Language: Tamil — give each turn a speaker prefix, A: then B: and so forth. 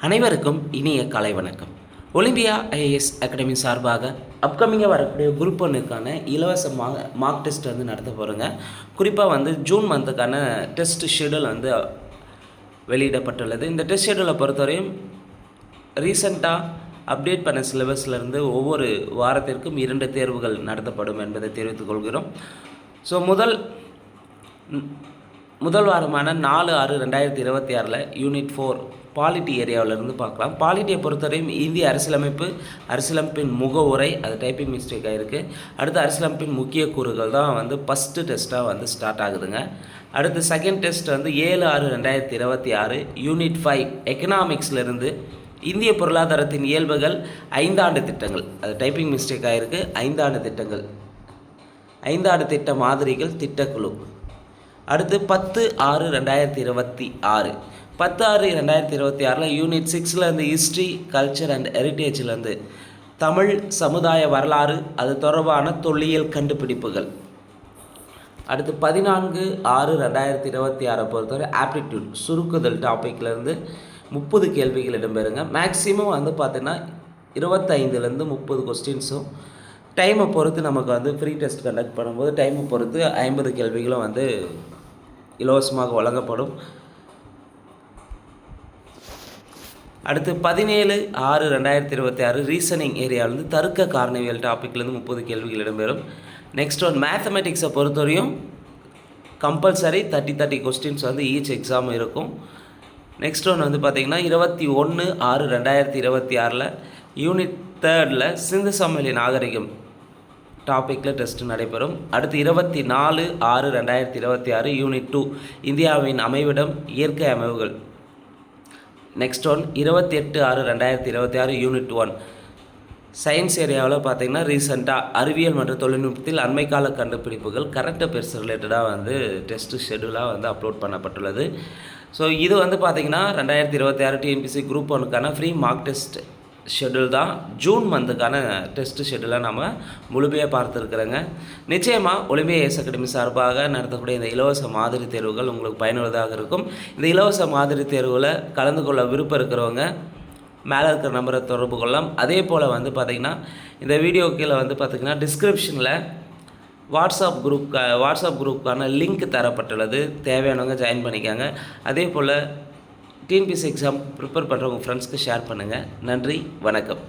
A: அனைவருக்கும் இனிய காலை வணக்கம். ஒலிம்பியா ஐஏஎஸ் அகாடமி சார்பாக அப்கமிங்காக வரக்கூடிய குரூப் ஒன்றுக்கான இலவச மார்க் டெஸ்ட் நடத்த போகிறோங்க. குறிப்பாக ஜூன் மந்த்துக்கான டெஸ்ட் ஷெடியூல் வெளியிடப்பட்டுள்ளது. இந்த டெஸ்ட் ஷெடியூலை பொறுத்தவரையும் ரீசெண்டாக அப்டேட் பண்ண சிலபஸ்லேருந்து ஒவ்வொரு வாரத்திற்கும் 2 தேர்வுகள் நடத்தப்படும் என்பதை தெரிவித்துக் கொள்கிறோம். ஸோ முதல் வாரமான 4/6/2026 யூனிட் 4 பாலிட்டி ஏரியாவிலிருந்து பார்க்கலாம். பாலிட்டியை பொறுத்தவரையும் இந்திய அரசியலமைப்பின் முகவுரை, அது டைப்பிங் மிஸ்டேக் ஆகிருக்கு. அடுத்து அரசியலமைப்பின் முக்கிய கூறுகள் தான் ஃபஸ்ட்டு டெஸ்ட்டாக ஸ்டார்ட் ஆகுதுங்க. அடுத்து செகண்ட் டெஸ்ட் 7/6/2026 யூனிட் 5 எக்கனாமிக்ஸ்லேருந்து இந்திய பொருளாதாரத்தின் இயல்புகள் 5 ஆண்டு திட்டங்கள், அது டைப்பிங் மிஸ்டேக் ஆகிருக்கு. 5 ஆண்டு திட்டங்கள், 5 ஆண்டு திட்ட மாதிரிகள் திட்டக்குழு. அடுத்து 10/6/2026 10/6/2026 யூனிட் 6 ஹிஸ்ட்ரி, கல்ச்சர் அண்ட் ஹெரிட்டேஜ்லேருந்து தமிழ் சமுதாய வரலாறு, அது தொடர்பான தொல்லியல் கண்டுபிடிப்புகள். அடுத்து 14/6/2026 பொறுத்தவரை ஆப்டிடியூட் சுருக்குதல் டாப்பிக்லேருந்து 30 கேள்விகள் இடம்பெறுங்க. மேக்ஸிமம் பார்த்தீங்கன்னா 25லேருந்து 30 கொஸ்டின்ஸும், டைமை பொறுத்து நமக்கு ஃப்ரீ டெஸ்ட் கண்டக்ட் பண்ணும்போது டைமை பொறுத்து 50 கேள்விகளும் இலவசமாக வழங்கப்படும். அடுத்து 17/6/2026 ரீசனிங் ஏரியாவிலேருந்து தர்க்க காரணிவியல் டாப்பிக்லேருந்து 30 கேள்விகள் இடம்பெறும். நெக்ஸ்ட் மேத்தமெட்டிக்ஸை பொறுத்தவரையும் கம்பல்சரி 30 கொஸ்டின்ஸ் ஈச் எக்ஸாம் இருக்கும். நெக்ஸ்ட் பார்த்திங்கன்னா 21/6/2026 யூனிட் 3 சிந்து சமவெளி நாகரிகம் டாப்பிக்கில் டெஸ்ட் நடைபெறும். அடுத்து 24/6/2026 யூனிட் 2 இந்தியாவின் அமைவிடம், இயற்கை அமைவுகள். நெக்ஸ்ட் 28/6/2026 யூனிட் 1 சயின்ஸ் ஏரியாவில் பார்த்திங்கன்னா ரீசெண்டாக அறிவியல் மற்றும் தொழில்நுட்பத்தில் அண்மைக்கால கண்டுபிடிப்புகள், கரண்ட் அஃபேர்ஸ் ரிலேட்டடாக டெஸ்ட் ஷெடியூலாக அப்லோட் பண்ணப்பட்டுள்ளது. ஸோ இது பார்த்திங்கன்னா 2026 டிஎன்பிசி குரூப் 1க்கான ஃப்ரீ மார்க் டெஸ்ட் ஷெடியூல் தான். ஜூன் மந்த்துக்கான டெஸ்ட் ஷெடியூலை நம்ம முழுமையாக பார்த்துருக்குறோங்க. நிச்சயமாக ஒலிம்பியா ஐஏஎஸ் அகாடமி சார்பாக நடத்தக்கூடிய இந்த இலவச மாதிரி தேர்வுகள் உங்களுக்கு பயனுள்ளதாக இருக்கும். இந்த இலவச மாதிரி தேர்வில் கலந்து கொள்ள விருப்பம் இருக்கிறவங்க மேலே இருக்கிற நம்பரை தொடர்பு கொள்ளலாம். அதே போல் பார்த்திங்கன்னா இந்த வீடியோ கீழே பார்த்திங்கன்னா டிஸ்கிரிப்ஷனில் வாட்ஸ்அப் குரூப்புக்கான லிங்க் தரப்பட்டுள்ளது. தேவையானவங்க ஜாயின் பண்ணிக்காங்க. அதே போல் டிஎன்பிஎஸ்சி எக்ஸாம் ப்ரிப்பேர் பண்ணுறவங்க ஃப்ரெண்ட்ஸ்க்கு ஷேர் பண்ணுங்கள். நன்றி, வணக்கம்.